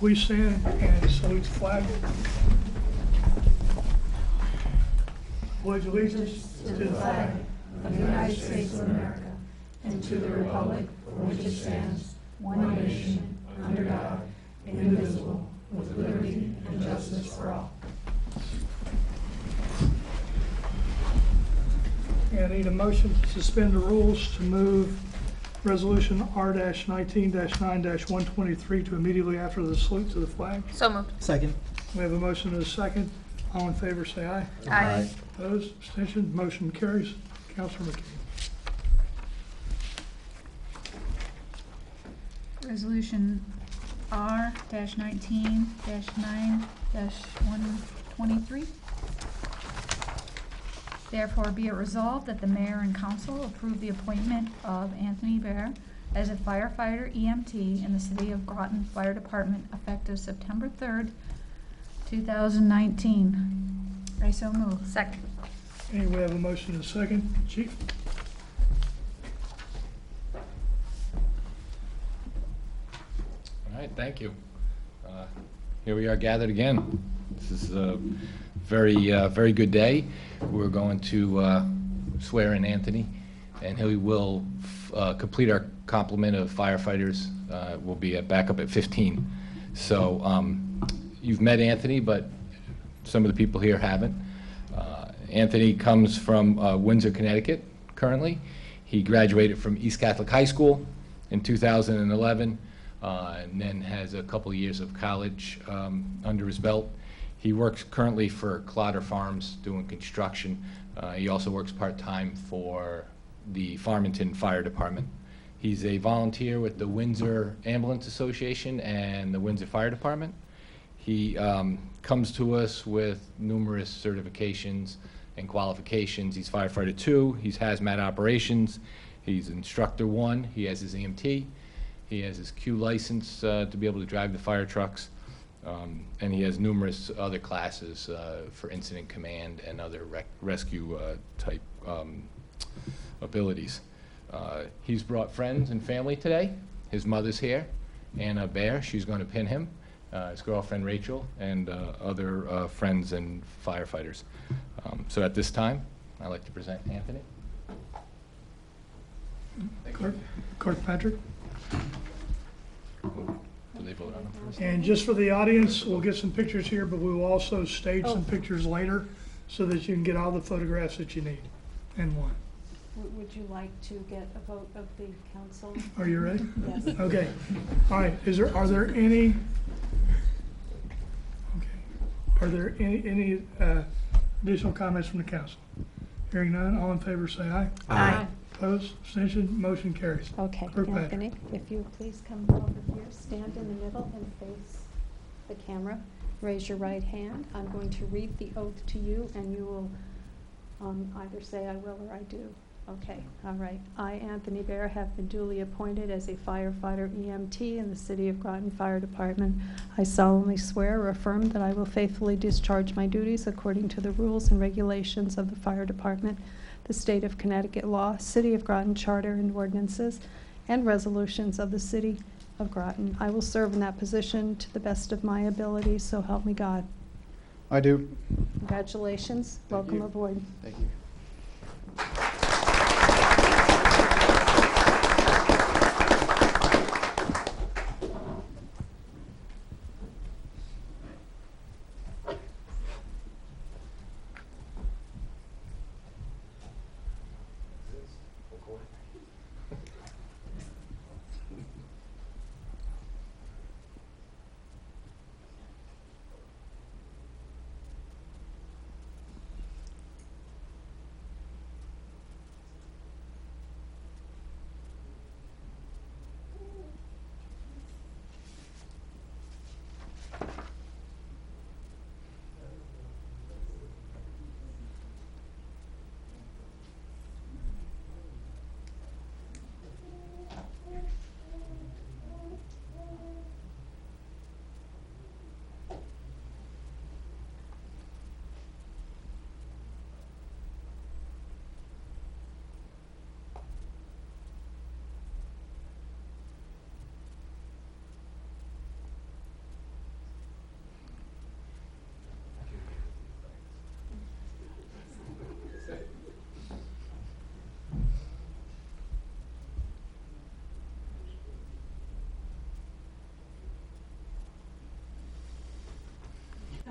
please stand and salute the flag. Pledge allegiance to the flag of the United States of America and to the republic for which it stands, one nation, under God, indivisible, with liberty and justice for all. And I need a motion to suspend the rules to move Resolution R-19-9-123 to immediately after the salute to the flag. So moved. Second. We have a motion and a second. All in favor, say aye. Aye. Opposed, abstention, motion carries. Councilor McKee. Resolution R-19-9-123. Therefore, be it resolved that the mayor and council approve the appointment of Anthony Bear as a firefighter EMT in the City of Groton Fire Department effective September 3rd, 2019. I so move. Second. Okay, we have a motion and a second. Chief? All right, thank you. Here we are gathered again. This is a very good day. We're going to swear in Anthony, and he will complete our complement of firefighters. We'll be back up at 15. So you've met Anthony, but some of the people here haven't. Anthony comes from Windsor, Connecticut, currently. He graduated from East Catholic High School in 2011, and then has a couple of years of college under his belt. He works currently for Clotter Farms doing construction. He also works part-time for the Farmington Fire Department. He's a volunteer with the Windsor Ambulance Association and the Windsor Fire Department. He comes to us with numerous certifications and qualifications. He's firefighter 2, he's hazmat operations, he's instructor 1, he has his EMT, he has his Q license to be able to drive the fire trucks, and he has numerous other classes for incident command and other rescue type abilities. He's brought friends and family today. His mother's here, Anna Bear, she's going to pin him. His girlfriend Rachel, and other friends and firefighters. So at this time, I'd like to present Anthony. Clerk Patrick. Do they vote on him first? And just for the audience, we'll get some pictures here, but we will also stage some pictures later so that you can get all the photographs that you need and want. Would you like to get a vote of the council? Are you ready? Yes. Okay. All right. Are there any additional comments from the council? Hearing none, all in favor say aye. Aye. Opposed, abstention, motion carries. Okay, Clerk Patrick. Anthony, if you please come over here, stand in the middle and face the camera. Raise your right hand. I'm going to read the oath to you, and you will either say I will or I do. Okay, all right. I, Anthony Bear, have been duly appointed as a firefighter EMT in the City of Groton Fire Department. I solemnly swear or affirm that I will faithfully discharge my duties according to the rules and regulations of the Fire Department, the State of Connecticut law, City of Groton charter and ordinances, and resolutions of the City of Groton. I will serve in that position to the best of my ability, so help me God. I do. Congratulations. Thank Welcome you. aboard. Thank you.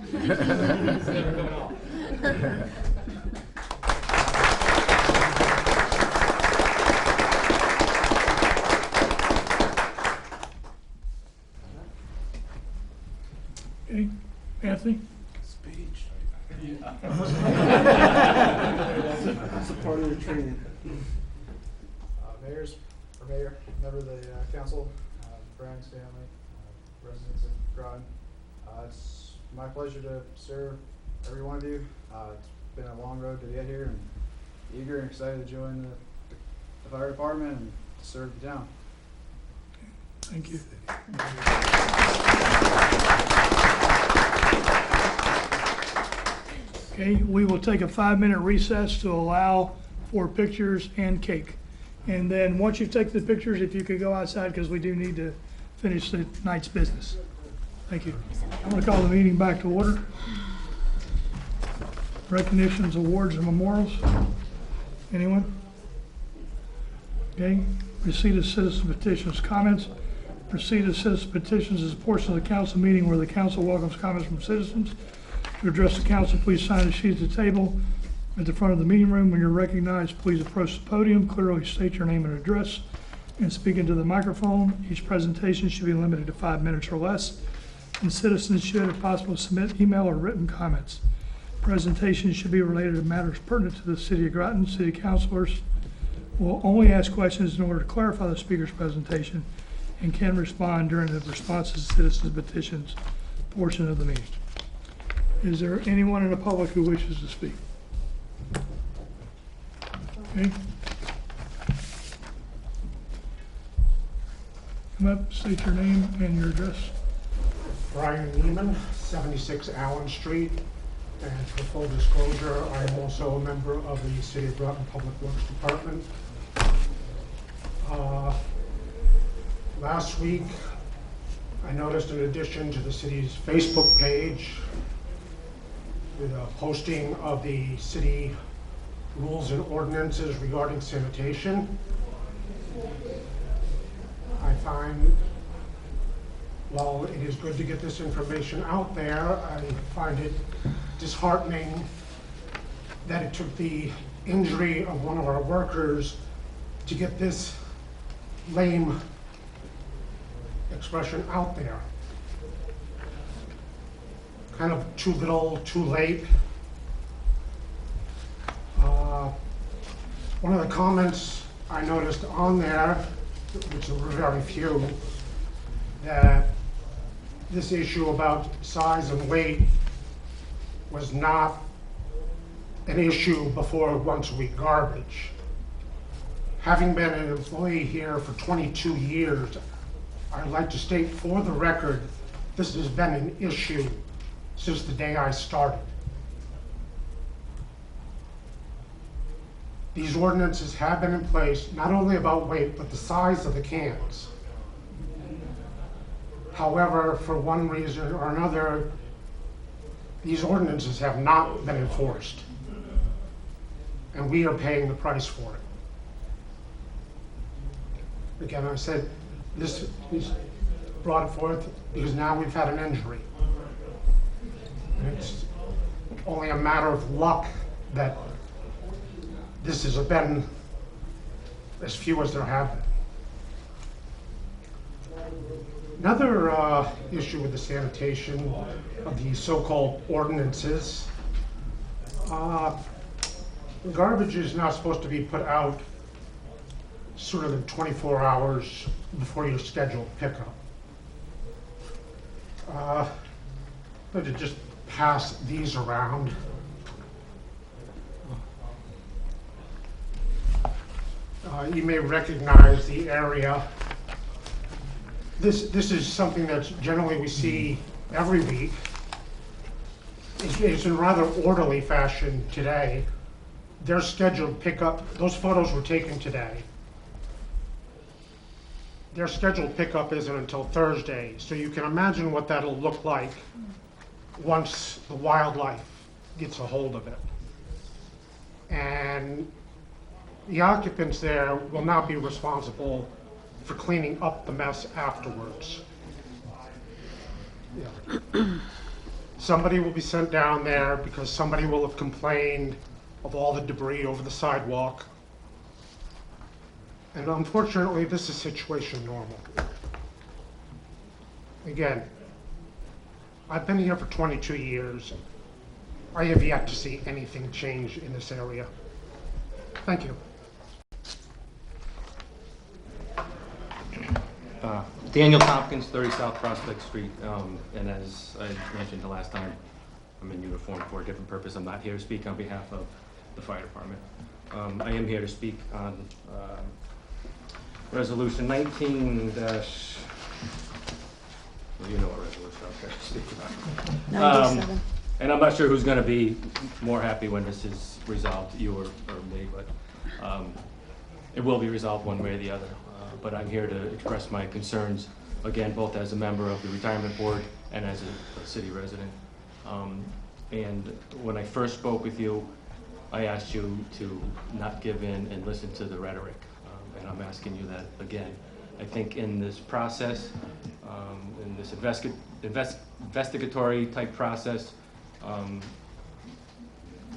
Okay, Anthony? Speech. That's a part of your training. Mayor, member of the council, friends, family, residents of Groton. It's my pleasure to serve every one of you. It's been a long road to get here, and eager and excited to join the fire department and to serve the town. Thank you. Okay, we will take a 5-minute recess to allow for pictures and cake. And then, once you've taken the pictures, if you could go outside, because we do need to finish the night's business. Thank you. I'm going to call the meeting back to order. Recognitions, awards, and memorials. Anyone? Okay, receipt of citizen petitions. Comments. Receipt of citizen petitions is a portion of the council meeting where the council welcomes comments from citizens. To address the council, please sign a sheet at the table at the front of the meeting room. When you're recognized, please approach the podium, clearly state your name and address, and speak into the microphone. Each presentation should be limited to 5 minutes or less, and citizens should, if possible, submit email or written comments. Presentations should be related to matters pertinent to the City of Groton. City councilors will only ask questions in order to clarify the speaker's presentation and can respond during the responses to citizens' petitions portion of the meeting. Is there anyone in the public who wishes to speak? Okay. Come up, state your name and your address. Brian Neiman, 76 Allen Street. And for full disclosure, I am also a member of the City of Groton Public Works Department. Last week, I noticed, in addition to the city's Facebook page, with a posting of the city rules and ordinances regarding sanitation, I find, while it is good to get this information out there, I find it disheartening that it took the injury of one of our workers to get this lame expression out there. Kind of too little, too late. One of the comments I noticed on there, which were very few, that this issue about size and weight was not an issue before once-a-week garbage. Having been an employee here for 22 years, I'd like to state for the record, this has been an issue since the day I started. These ordinances have been in place, not only about weight, but the size of the cans. However, for one reason or another, these ordinances have not been enforced. And we are paying the price for it. Again, I said, this is brought forth because now we've had an injury. And it's only a matter of luck that this has been as few as there have been. Another issue with the sanitation of the so-called ordinances, garbage is not supposed to be put out sooner than 24 hours before your scheduled pickup. But to just pass these around. You may recognize the area. This is something that's generally we see every week. It's in rather orderly fashion today. Their scheduled pickup, those photos were taken today. Their scheduled pickup isn't until Thursday, so you can imagine what that'll look like once the wildlife gets a hold of it. And the occupants there will not be responsible for cleaning up the mess afterwards. Yeah. somebody will be sent down there because somebody will have complained of all the debris over the sidewalk. And unfortunately, this is situation normal. Again, I've been here for 22 years. I have yet to see anything change in this area. Thank you. Daniel Tompkins, 30 South Prospect Street, and as I mentioned the last time, I'm in uniform for a different purpose. I'm not here to speak on behalf of the fire department. I am here to speak on Resolution 19 dash, well, you know what resolution I'm here to speak about. 97. And I'm not sure who's going to be more happy when this is resolved, you or me, but it will be resolved one way or the other. But I'm here to express my concerns, again, both as a member of the retirement board and as a city resident. And when I first spoke with you, I asked you to not give in and listen to the rhetoric. And I'm asking you that again. I think in this process, in this investigatory type process,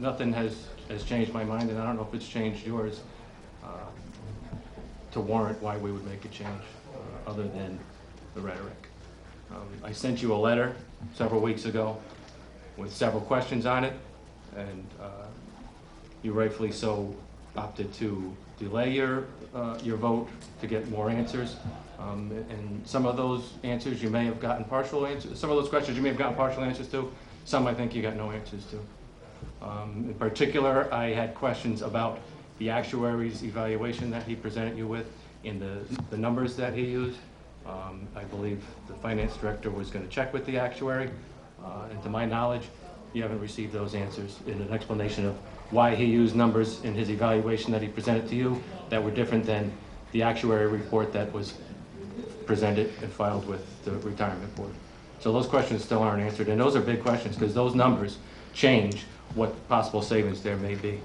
nothing has changed my mind, and I don't know if it's changed yours, to warrant why we would make a change, other than the rhetoric. I sent you a letter several weeks ago with several questions on it, and you rightfully so opted to delay your vote to get more answers. And some of those answers you may have gotten partial answers. Some of those questions you may have gotten partial answers to. Some I think you got no answers to. In particular, I had questions about the actuary's evaluation that he presented you with and the numbers that he used. I believe the finance director was going to check with the actuary. And to my knowledge, you haven't received those answers in an explanation of why he used numbers in his evaluation that he presented to you that were different than the actuary report that was presented and filed with the retirement board. So those questions still aren't answered, and those are big questions because those numbers change what possible savings there may be.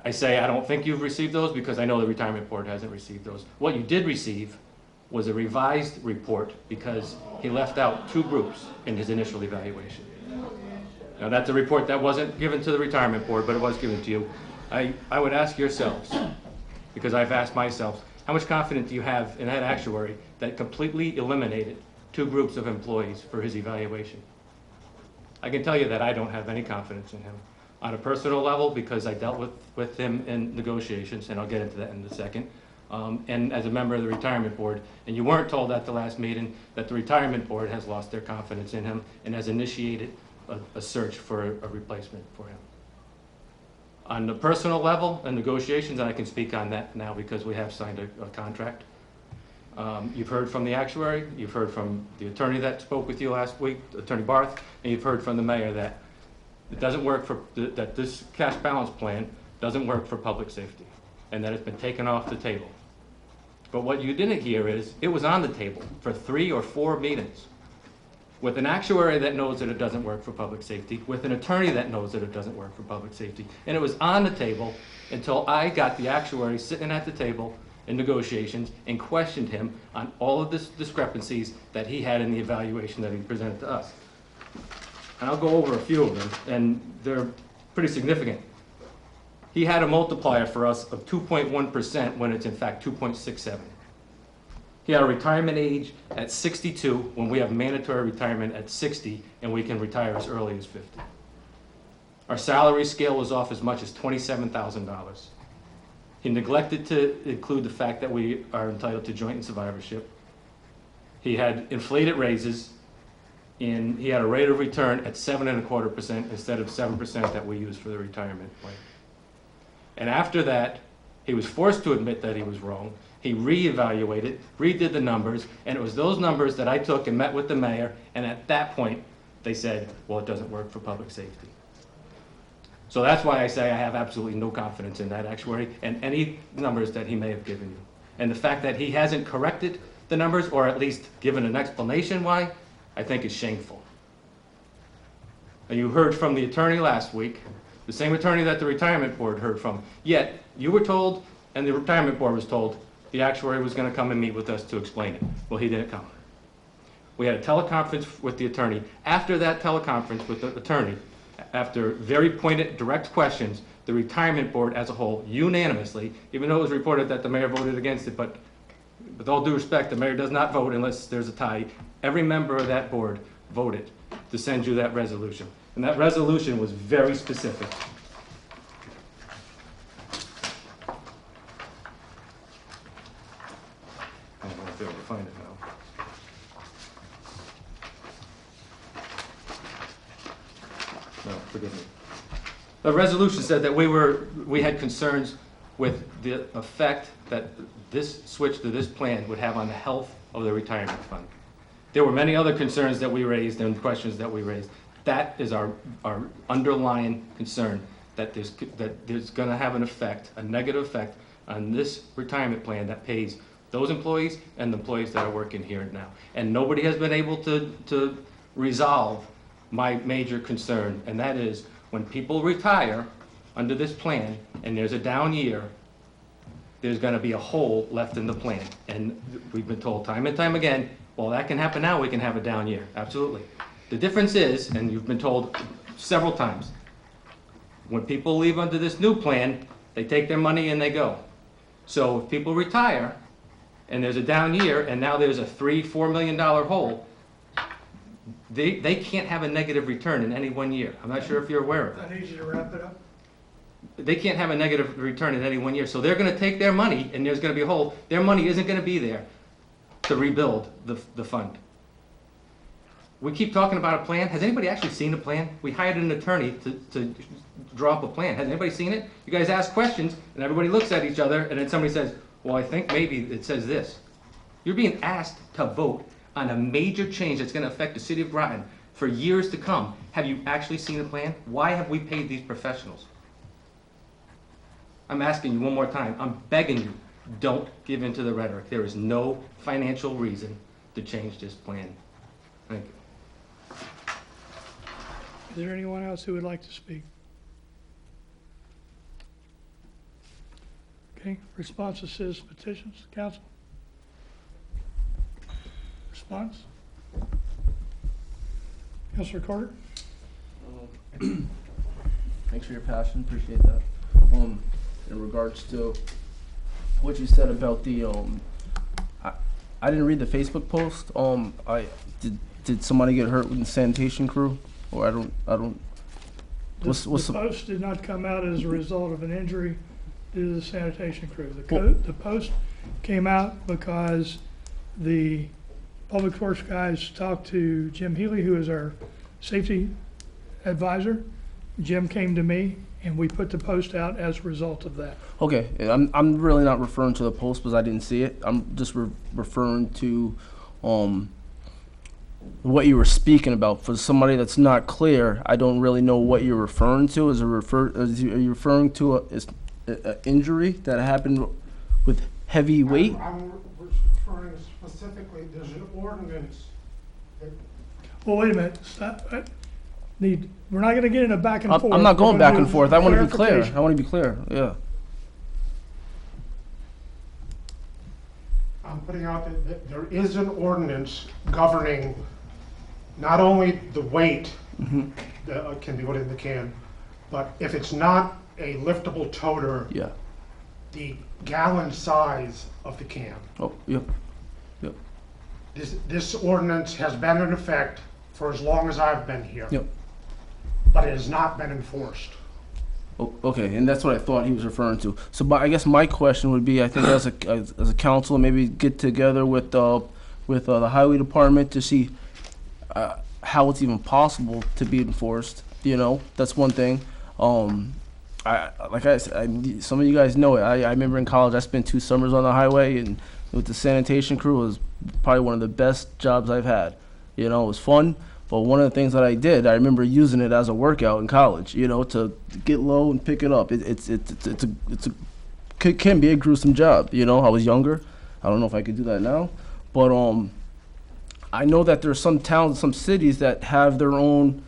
I say I don't think you've received those because I know the retirement board hasn't received those. What you did receive was a revised report because he left out two groups in his initial evaluation. Now that's a report that wasn't given to the retirement board, but it was given to you. I would ask yourselves, because I've asked myself, how much confidence do you have in that actuary that completely eliminated two groups of employees for his evaluation? I can tell you that I don't have any confidence in him. On a personal level, because I dealt with him in negotiations, and I'll get into that in a second, and as a member of the retirement board, and you weren't told at the last meeting that the retirement board has lost their confidence in him and has initiated a search for a replacement for him. On the personal level and negotiations, and I can speak on that now because we have signed a contract. You've heard from the actuary, you've heard from the attorney that spoke with you last week, Attorney Barth, and you've heard from the mayor that it doesn't work for, that this cash balance plan doesn't work for public safety, and that it's been taken off the table. But what you didn't hear is, it was on the table for 3 or 4 meetings, with an actuary that knows that it doesn't work for public safety, with an attorney that knows that it doesn't work for public safety, and it was on the table until I got the actuary sitting at the table in negotiations and questioned him on all of the discrepancies that he had in the evaluation that he presented to us. And I'll go over a few of them, and they're pretty significant. He had a multiplier for us of 2.1% when it's in fact 2.67. He had a retirement age at 62 when we have mandatory retirement at 60 and we can retire as early as 50. Our salary scale was off as much as $27,000. He neglected to include the fact that we are entitled to joint and survivorship. He had inflated raises, and he had a rate of return at 7.25% instead of 7% that we use for the retirement plan. And after that, he was forced to admit that he was wrong. He reevaluated, redid the numbers, and it was those numbers that I took and met with the mayor, and at that point, they said, well, it doesn't work for public safety. So that's why I say I have absolutely no confidence in that actuary and any numbers that he may have given you. And the fact that he hasn't corrected the numbers, or at least given an explanation why, I think is shameful. And you heard from the attorney last week, the same attorney that the retirement board heard from, yet you were told, and the retirement board was told, the actuary was going to come and meet with us to explain it. Well, he didn't come. We had a teleconference with the attorney. After that teleconference with the attorney, after very pointed, direct questions, the retirement board as a whole unanimously, even though it was reported that the mayor voted against it, but with all due respect, the mayor does not vote unless there's a tie. Every member of that board voted to send you that resolution. And that resolution was very specific. I don't know if you're able to find it now. No, forgive me. The resolution said that we had concerns with the effect that this switch to this plan would have on the health of the retirement fund. There were many other concerns that we raised and questions that we raised. That is our underlying concern, that there's gonna have an effect, a negative effect on this retirement plan that pays those employees and the employees that are working here now. And nobody has been able to resolve my major concern, and that is when people retire under this plan and there's a down year, there's gonna be a hole left in the plan. And we've been told time and time again, well, that can happen now, we can have a down year, absolutely. The difference is, and you've been told several times, when people leave under this new plan, they take their money and they go. So if people retire and there's a down year and now there's a $3-4 million hole, they can't have a negative return in any 1 year. I'm not sure if you're aware of that. I need you to wrap it up. They can't have a negative return in any 1 year. So they're gonna take their money and there's gonna be a hole. Their money isn't gonna be there to rebuild the fund. We keep talking about a plan. Has anybody actually seen a plan? We hired an attorney to draw up a plan. Has anybody seen it? You guys ask questions and everybody looks at each other and then somebody says, well, I think maybe it says this. You're being asked to vote on a major change that's gonna affect the city of Groton for years to come. Have you actually seen a plan? Why have we paid these professionals? I'm asking you one more time. I'm begging you, don't give in to the rhetoric. There is no financial reason to change this plan. Thank you. Is there anyone else who would like to speak? Okay, response to citizen petitions, council? Response? Councilor Carter? Thanks for your passion, appreciate that. In regards to what you said about the, I didn't read the Facebook post. Did somebody get hurt with the sanitation crew? Or I don't. The post did not come out as a result of an injury due to the sanitation crew. The post came out because the Public Works guys talked to Jim Healy, who is our safety advisor. Jim came to me, and we put the post out as a result of that. Okay, I'm really not referring to the post because I didn't see it. I'm just referring to what you were speaking about. For somebody that's not clear, I don't really know what you're referring to. Are you referring to an injury that happened with heavy weight? I'm referring specifically, there's an ordinance that Well, wait a minute, stop. We're not gonna get in a back and forth. I'm not going We're back gonna and do forth. I want to be clear. clarification. I want to be clear. Yeah. I'm putting out that there is an ordinance governing not only the weight that can be put in the can, but if it's not a liftable toter, Yeah. the gallon size of the can. Oh, yep. This ordinance has been in effect for as long as I've been here, Yep. but it has not been enforced. Oh, okay, and that's what I thought he was referring to. So, but I guess my question would be, I think as a council, maybe get together with the highway department to see how it's even possible to be enforced. You know, that's one thing. Like I said, some of you guys know it. I remember in college I spent 2 summers on the highway, and with the sanitation crew, it was probably one of the best jobs I've had. You know, it was fun. But one of the things that I did, I remember using it as a workout in college, you know, to get low and pick it up. Can be a gruesome job, you know. I was younger. I don't know if I could do that now. But I know that there's some towns, some cities that have their own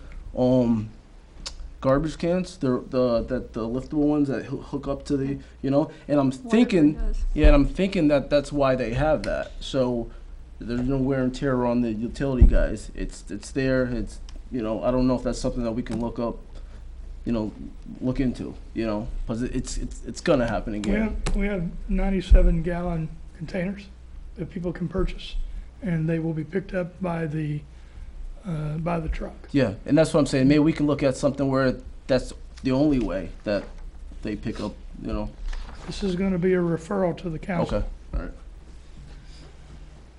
garbage cans, the liftable ones that hook up to the, you know. And I'm thinking, does. yeah, and I'm thinking that that's why they have that. So There's no wear and tear on the utility guys. It's there. It's, you know, I don't know if that's something that we can look up, you know, look into, you know, because it's gonna happen again. We have 97-gallon containers that people can purchase, and they will be picked up by the truck. Yeah, and that's what I'm saying. Maybe we can look at something where that's the only way that they pick up, you know. This is going to be a referral to the council. Okay, all right.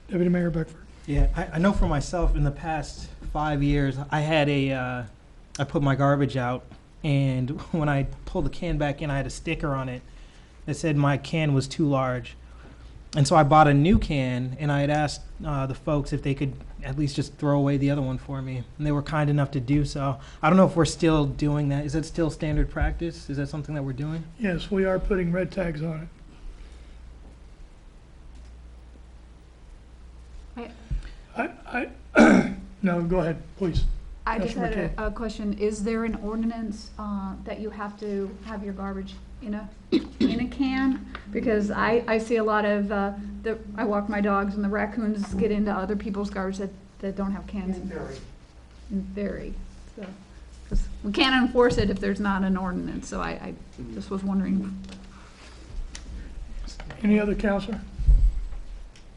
Deputy Mayor Beckford. Yeah, I know for myself, in the past 5 years, I had I put my garbage out, and when I pulled the can back in, I had a sticker on it that said my can was too large. And so I bought a new can, and I had asked the folks if they could at least just throw away the other one for me, and they were kind enough to do so. I don't know if we're still doing that. Is that still standard practice? Is that something that we're doing? Yes, we are putting red tags on it. No, go ahead, please. I just had Councilor a question. Is there an ordinance that you have to have your garbage in a can? Because I see a lot of, I walk my dogs and the raccoons get into other people's garbage that don't have cans. In theory. So, 'cause we can't enforce it if there's not an ordinance, so I just was wondering. Any other counselor?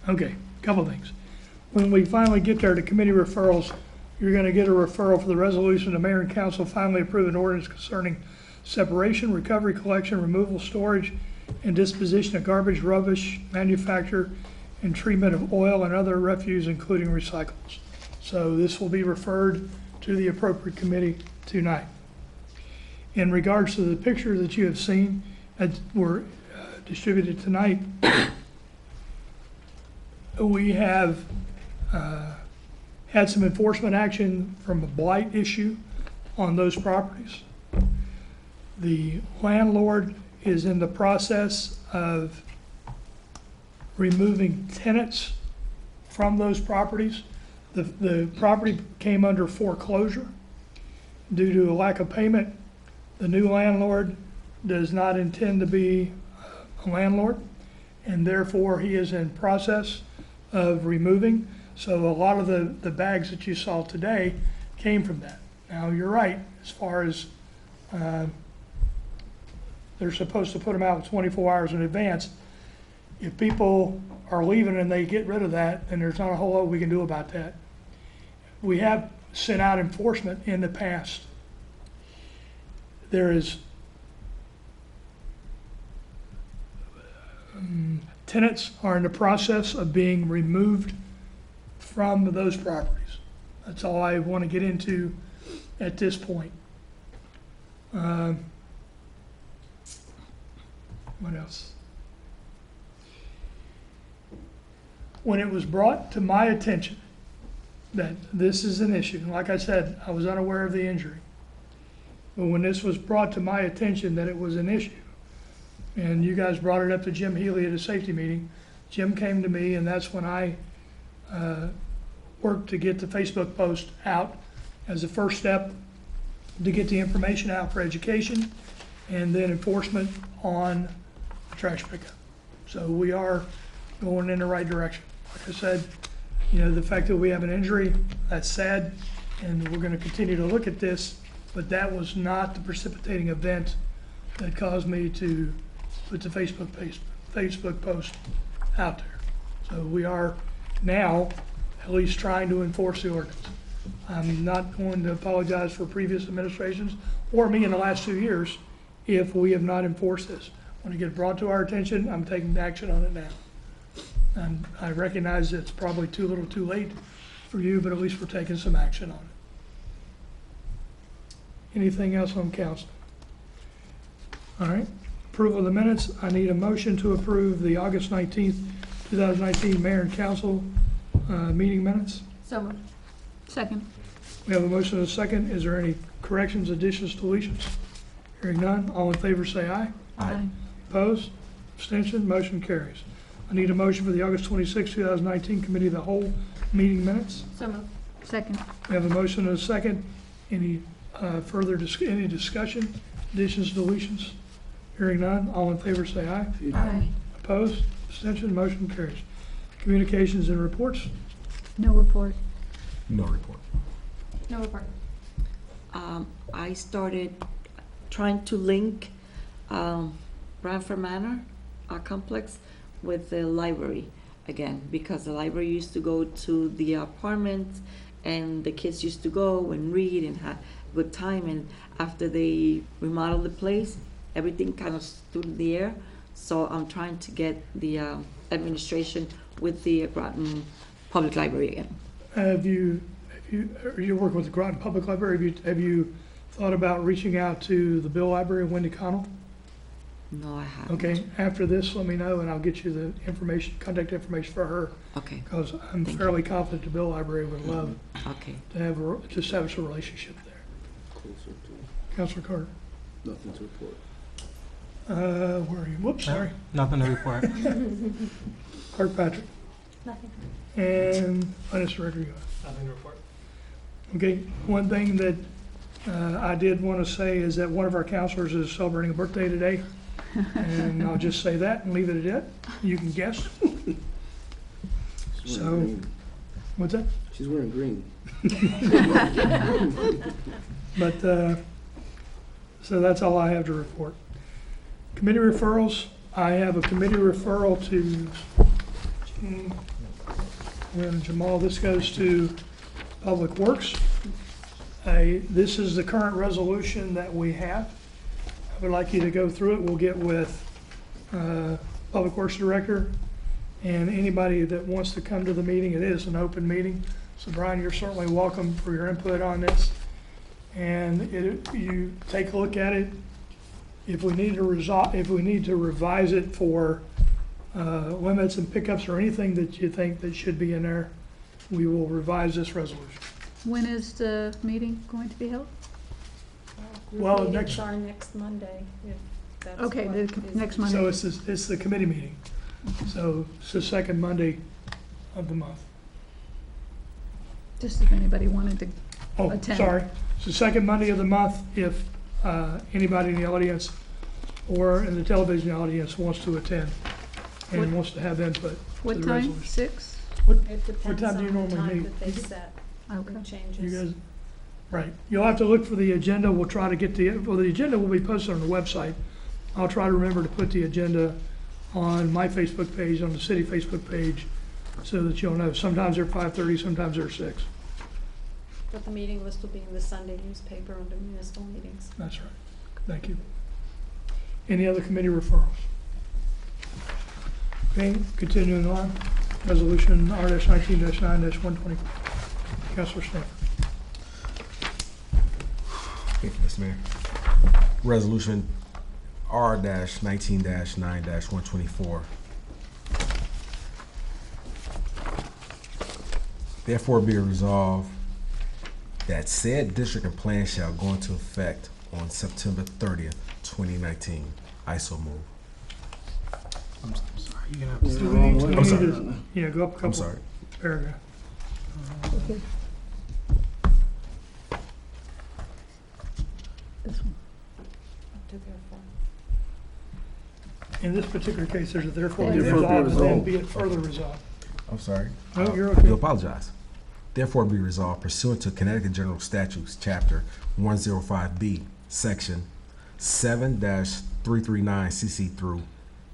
Okay, couple things. When we finally get there to committee referrals, you're going to get a referral for the resolution. The mayor and council finally approve an ordinance concerning separation, recovery, collection, removal, storage, and disposition of garbage, rubbish, manufacture, and treatment of oil and other refuse, including recyclables. So this will be referred to the appropriate committee tonight. In regards to the picture that you have seen that were distributed tonight, we have had some enforcement action from a blight issue on those properties. The landlord is in the process of removing tenants from those properties. The property came under foreclosure due to a lack of payment. The new landlord does not intend to be a landlord, and therefore he is in process of removing. So a lot of the bags that you saw today came from that. Now, you're right, as far as they're supposed to put them out 24 hours in advance. If people are leaving and they get rid of that, then there's not a whole lot we can do about that. We have sent out enforcement in the past. There is tenants are in the process of being removed from those properties. That's all I want to get into at this point. What else? When it was brought to my attention that this is an issue, and like I said, I was unaware of the injury. But when this was brought to my attention that it was an issue, and you guys brought it up to Jim Healy at a safety meeting, Jim came to me, and that's when I worked to get the Facebook post out as a first step to get the information out for education and then enforcement on the trash pickup. So we are going in the right direction. Like I said, you know, the fact that we have an injury, that's sad, and we're going to continue to look at this, but that was not the precipitating event that caused me to put the Facebook post out there. So we are now at least trying to enforce the ordinance. I'm not going to apologize for previous administrations or me in the last 2 years if we have not enforced this. When it gets brought to our attention, I'm taking action on it now. And I recognize it's probably too little too late for you, but at least we're taking some action on it. Anything else on council? All right, approval of the minutes. I need a motion to approve the August 19th, 2019 Mayor and Council meeting minutes. So moved. Second. We have a motion and a second. Is there any corrections, additions, deletions? Hearing none, all in favor say aye. Aye. Opposed? Abstention? Motion carries. I need a motion for the August 26, 2019 Committee of the Whole meeting minutes. So moved. Second. We have a motion and a second. Any further any discussion, additions, deletions? Hearing none, all in favor say aye. Aye. Opposed? Abstention? Motion carries. Communications and reports. No report. No report. No report. I started trying to link Branford Manor, our complex, with the library again, because the library used to go to the apartments and the kids used to go and read and have a good time, and after they remodeled the place, everything kind of stood in the air. So I'm trying to get the administration with the Groton Public Library again. Are you working with the Groton Public Library? Have you thought about reaching out to the Bill Library, Wendy Connell? No, I haven't. Okay, after this, let me know and I'll get you the information, contact information for her. Okay, Because I'm Thank fairly confident the Bill Library would love okay. to have, to establish a relationship there. Closer to, Counselor Carter. nothing to report. Where are you? Whoops, sorry. Nothing to report. Clerk Patrick. Nothing. And Finance Director, you have. Nothing to report. Okay, one thing that I did want to say is that one of our counselors is celebrating a birthday today. And I'll just say that and leave it at that. You can guess. She's So- wearing green. What's that? She's wearing green. But, so that's all I have to report. Committee referrals, I have a committee referral to Jamal. This goes to Public Works. This is the current resolution that we have. I would like you to go through it. We'll get with Public Works Director and anybody that wants to come to the meeting. It is an open meeting. So Brian, you're certainly welcome for your input on this. And you take a look at it. If we need to revise it for limits and pickups or anything that you think that should be in there, we will revise this resolution. When is the meeting going to be held? Well, Meetings next- are next Monday, if that's Okay, what the is- next Monday. So it's the committee meeting. So it's the second Monday of the month. Just if anybody wanted to. Oh, Attend. sorry. It's the second Monday of the month if anybody in the audience or in the television audience wants to attend and What- wants to have input to What the time? resolution. 6? It depends time do you on the normally time meet? that they set. Okay. It changes. You guys, right. You'll have to look for the agenda. We'll try to get the agenda will be posted on the website. I'll try to remember to put the agenda on my Facebook page, on the city Facebook page, so that you'll know. Sometimes they're 5:30, sometimes they're 6. But the meeting list will be in the Sunday newspaper under municipal meetings. That's right. Thank you. Any other committee referrals? Okay, continuing on. Resolution R-19-9-120. Councilor Stanford. Thank you, Mr. Mayor. Resolution R-19-9-124. Therefore be it resolved that said district and plan shall go into effect on September 30th, 2019. I so move. I'm sorry. You're gonna have to Do start. we need I'm sorry. to, go up a I'm couple sorry. paragraphs. This one. Up to therefore. In this particular case, there's a therefore be Therefore be resolved and then resolved. be it further resolved. I'm sorry. No, you're I okay. do apologize. Therefore be resolved pursuant to Connecticut General Statutes, Chapter 105B, Section 7-339 CC through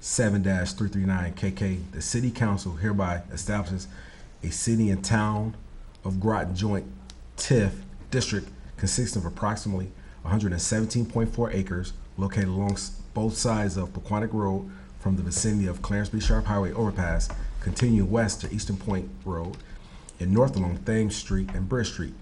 7-339 KK, the City Council hereby establishes a city and town of Groton joint TIF district consisting of approximately 117.4 acres located along both sides of Pequannock Road from the vicinity of Clarence B. Sharp Highway overpass, continuing west to Eastern Point Road, and north along Thames Street and Bridge Street.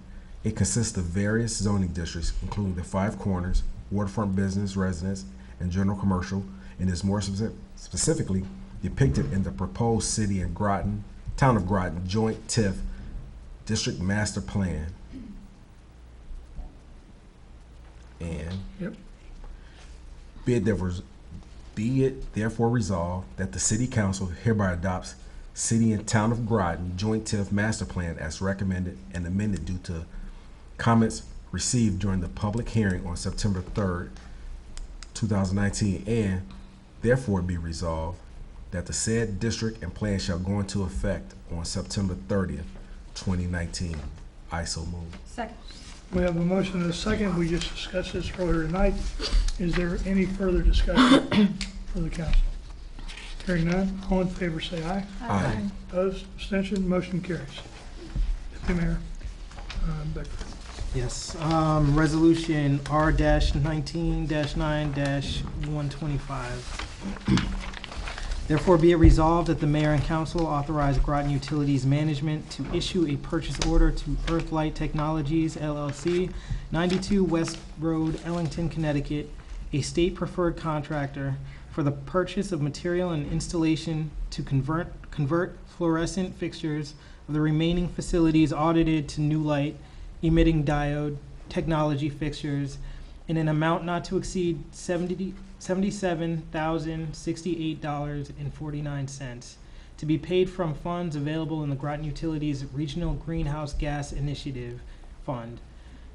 It consists of various zoning districts, including the Five Corners, waterfront business, residence, and general commercial, and is more specifically depicted in the proposed city and town of Groton joint TIF district master plan. And Yep. be it therefore resolved that the city council hereby adopts city and town of Groton joint TIF master plan as recommended and amended due to comments received during the public hearing on September 3rd, 2019, and therefore be resolved that the said district and plan shall go into effect on September 30th, 2019. I so move. Second. We have a motion and a second. We just discussed this earlier tonight. Is there any further discussion for the council? Hearing none, all in favor say aye. Aye. Opposed, abstention, motion carries. Deputy Mayor Becker. Yes, resolution R-19-9-125. Therefore be it resolved that the mayor and council authorize Groton Utilities Management to issue a purchase order to Earthlight Technologies LLC, 92 West Road, Ellington, Connecticut, a state preferred contractor, for the purchase of material and installation to convert fluorescent fixtures of the remaining facilities audited to new light emitting diode technology fixtures in an amount not to exceed $77,068.49 to be paid from funds available in the Groton Utilities Regional Greenhouse Gas Initiative Fund.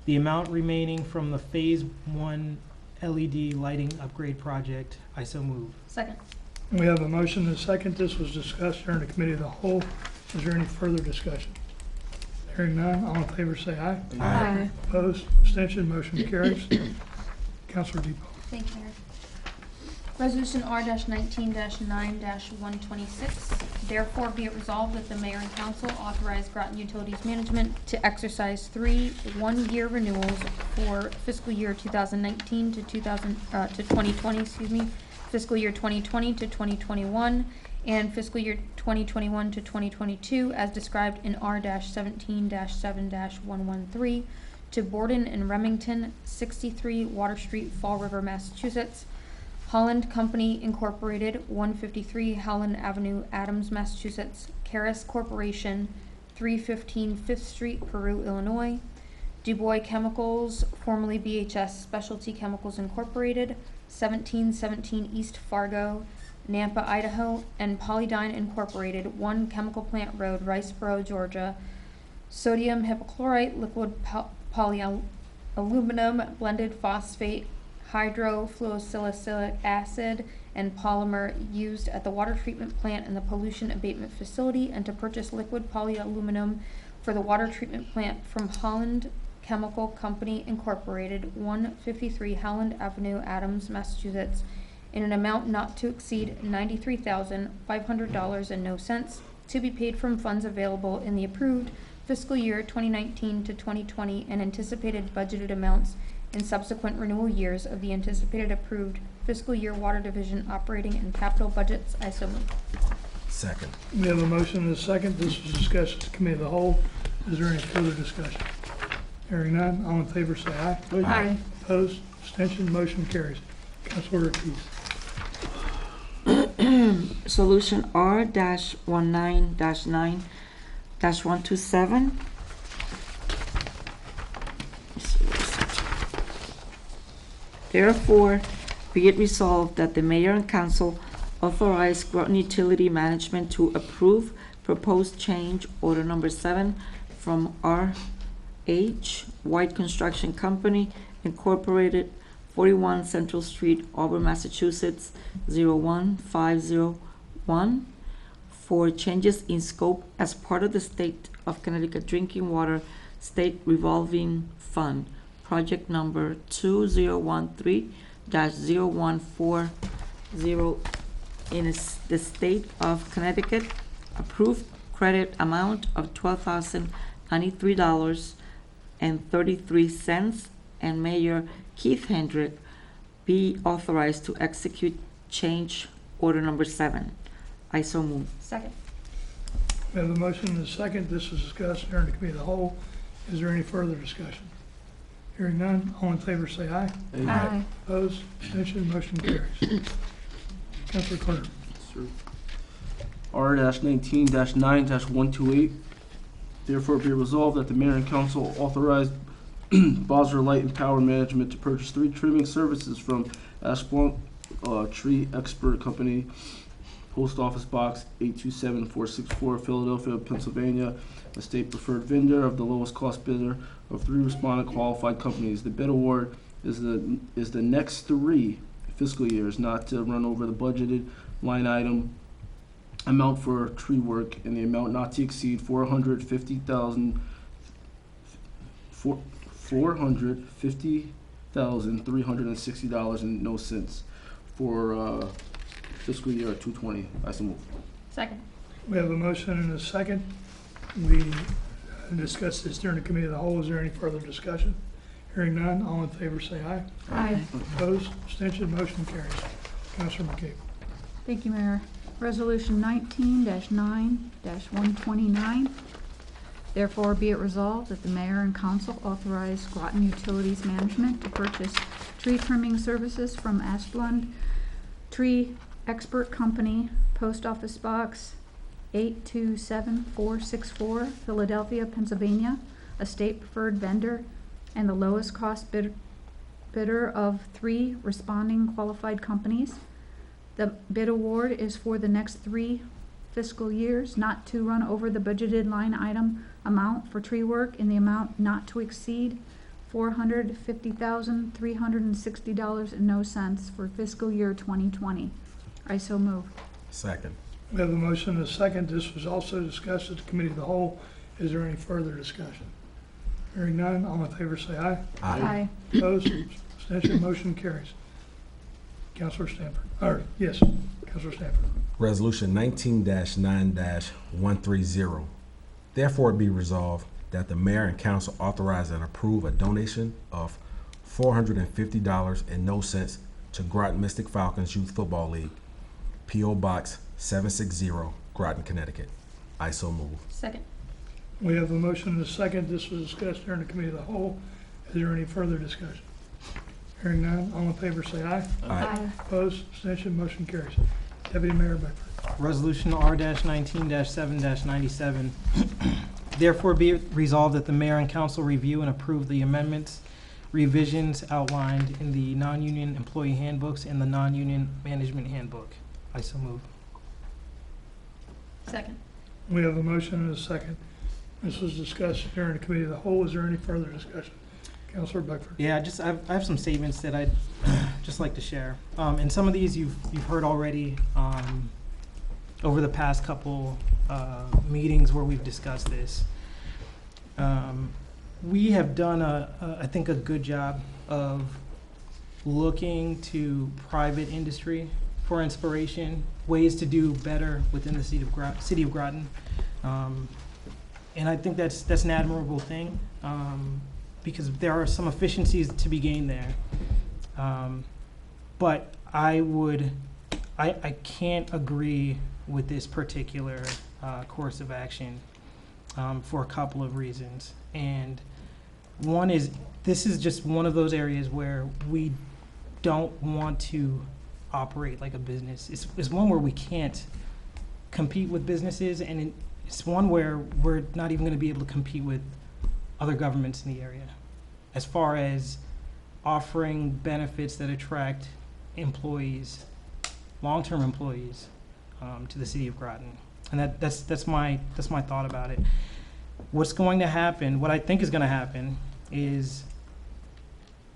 The amount remaining from the Phase 1 LED lighting upgrade project. I so move. Second. We have a motion and a second. This was discussed during the committee of the whole. Is there any further discussion? Hearing none, all in favor say aye. Aye. Opposed, abstention, motion carries. Councilor Depot. Thank you, Mayor. Resolution R-19-9-126. Therefore be it resolved that the mayor and council authorize Groton Utilities Management to exercise 3 one-year renewals for fiscal year 2019 to 2020, fiscal year 2020 to 2021, and fiscal year 2021 to 2022 as described in R-17-7-113 to Borden and Remington, 63 Water Street, Fall River, Massachusetts. Holland Company Incorporated, 153 Howland Avenue, Adams, Massachusetts. Karis Corporation, 315 5th Street, Peru, Illinois. Dubois Chemicals, formerly BHS Specialty Chemicals Incorporated, 1717 East Fargo, Nampa, Idaho, and Polydyne Incorporated, 1 Chemical Plant Road, Riceboro, Georgia. Sodium hypochlorite, liquid polyaluminum, blended phosphate, hydrofluosilicic acid, and polymer used at the water treatment plant and the pollution abatement facility, and to purchase liquid polyaluminum for the water treatment plant from Holland Chemical Company Incorporated, 153 Howland Avenue, Adams, Massachusetts, in an amount not to exceed $93,500 and no cents, to be paid from funds available in the approved fiscal year 2019 to 2020 and anticipated budgeted amounts in subsequent renewal years of the anticipated approved fiscal year Water Division operating and capital budgets. I so move. Second. We have a motion and a second. This was discussed at the committee of the whole. Is there any further discussion? Hearing none, all in favor say aye. Aye. Opposed, abstention, motion carries. Councilor Ortiz. Solution R-19-9-127. Therefore, be it resolved that the mayor and council authorize Groton Utility Management to approve proposed change order number 7 from R.H. White Construction Company Incorporated, 41 Central Street, Auburn, Massachusetts, 01501, for changes in scope as part of the State of Connecticut Drinking Water State Revolving Fund, project number 2013-0140 in the State of Connecticut, approved credit amount of $12,093.33, and Mayor Keith Hendrick be authorized to execute change order number 7. I so move. Second. We have a motion and a second. This was discussed during the committee of the whole. Is there any further discussion? Hearing none, all in favor say aye. Aye. Opposed, abstention, motion carries. Councilor Carter. R-19-9-128. Therefore be resolved that the mayor and council authorize Bosra Light and Power Management to purchase 3 trimming services from Ashblunt Tree Expert Company, Post Office Box 827464, Philadelphia, Pennsylvania, a state preferred vendor of the lowest cost bidder of 3 respondent qualified companies. The bid award is the next 3 fiscal years, not to run over the budgeted line item amount for tree work in the amount not to exceed $450,360 and no cents for fiscal year 220. I so move. Second. We have a motion and a second. We discussed this during the committee of the whole. Is there any further discussion? Hearing none, all in favor say aye. Aye. Opposed, abstention, motion carries. Councilor McCabe. Thank you, Mayor. Resolution 19-9-129. Therefore, be it resolved that the mayor and council authorize Groton Utilities Management to purchase tree trimming services from Ashland Tree Expert Company, Post Office Box 827464, Philadelphia, Pennsylvania, a state preferred vendor and the lowest cost bidder of 3 responding qualified companies. The bid award is for the next 3 fiscal years, not to run over the budgeted line item amount for tree work in the amount not to exceed $450,360 and no cents for fiscal year 2020. I so move. Second. We have a motion and a second. This was also discussed at the committee of the whole. Is there any further discussion? Hearing none, all in favor say aye. Aye. Opposed, abstention, motion carries. Councilor Stanford, or yes, Councilor Stanford. Resolution 19-9-130. Therefore, it be resolved that the mayor and council authorize and approve a donation of $450 and no cents to Groton Mystic Falcons Youth Football League, P.O. Box 760, Groton, Connecticut. I so move. Second. We have a motion and a second. This was discussed during the committee of the whole. Is there any further discussion? Hearing none, all in favor say aye. Aye. Opposed, abstention, motion carries. Deputy Mayor Beckford. Resolution R-19-7-97. Therefore be it resolved that the mayor and council review and approve the amendments, revisions outlined in the non-union employee handbooks and the non-union management handbook. I so move. Second. We have a motion and a second. This was discussed during the committee of the whole. Is there any further discussion? Councilor Beckford. Yeah, I have some statements that I'd just like to share. And some of these you've heard already over the past couple meetings where we've discussed this. We have done, I think, a good job of looking to private industry for inspiration, ways to do better within the city of Groton. And I think that's an admirable thing. Because there are some efficiencies to be gained there. But I can't agree with this particular course of action for a couple of reasons. And one is, this is just one of those areas where we don't want to operate like a business. It's one where we can't compete with businesses, and it's one where we're not even going to be able to compete with other governments in the area as far as offering benefits that attract employees, long-term employees, to the city of Groton. And that's my thought about it. What's going to happen, what I think is going to happen, is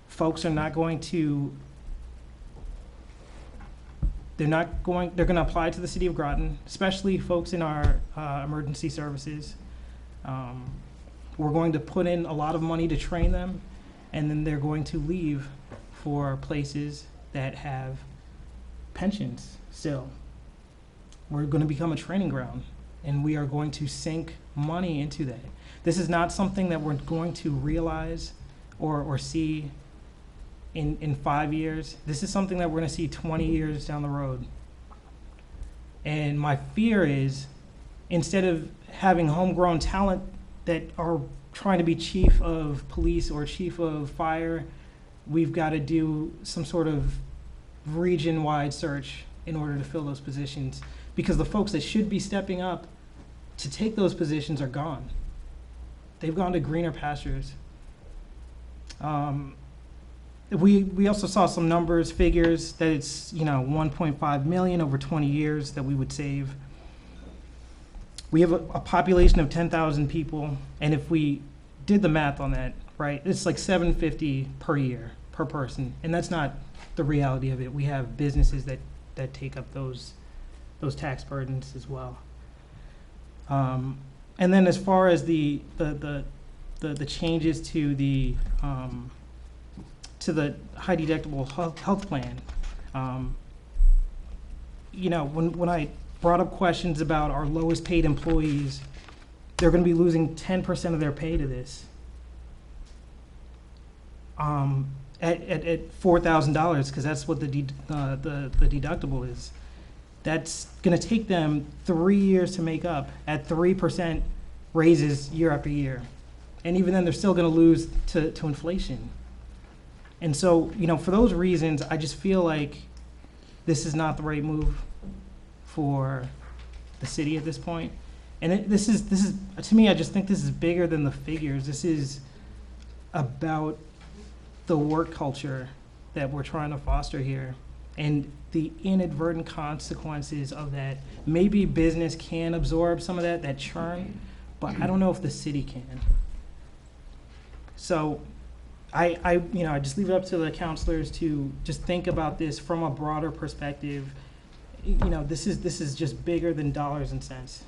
folks are not going to, they're going to apply to the city of Groton, especially folks in our emergency services. We're going to put in a lot of money to train them, and then they're going to leave for places that have pensions still. We're going to become a training ground, and we are going to sink money into that. This is not something that we're going to realize or see in 5 years. This is something that we're going to see 20 years down the road. And my fear is, instead of having homegrown talent that are trying to be chief of police or chief of fire, we've got to do some sort of region-wide search in order to fill those positions, because the folks that should be stepping up to take those positions are gone. They've gone to greener pastures. We also saw some numbers, figures, that it's 1.5 million over 20 years that we would save. We have a population of 10,000 people, and if we did the math on that, right, it's like $750 per year, per person, and that's not the reality of it. We have businesses that take up those those tax burdens as well. And then as far as the changes to the high deductible health plan, you know, when I brought up questions about our lowest paid employees, they're going to be losing 10% of their pay to this. At $4,000, because that's what the deductible is. That's going to take them 3 years to make up at 3% raises year after year. And even then, they're still going to lose to inflation. And so, you know, for those reasons, I just feel like this is not the right move for the city at this point. And this is to me, I just think this is bigger than the figures. This is about the work culture that we're trying to foster here and the inadvertent consequences of that. Maybe business can absorb some of that churn, but I don't know if the city can. So I just leave it up to the counselors to just think about this from a broader perspective. You know, this is just bigger than dollars and cents.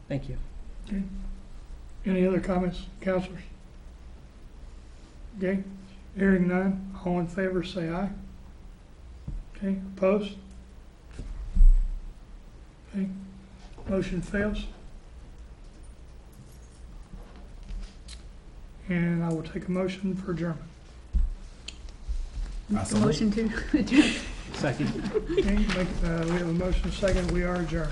Thank you. Okay. Any other comments, counselors? Okay, hearing none, all in favor say aye. Okay, opposed? Okay, motion fails. And I will take a motion for adjournment. Motion to adjourn. Second. Okay, we have a motion second, we are adjourned.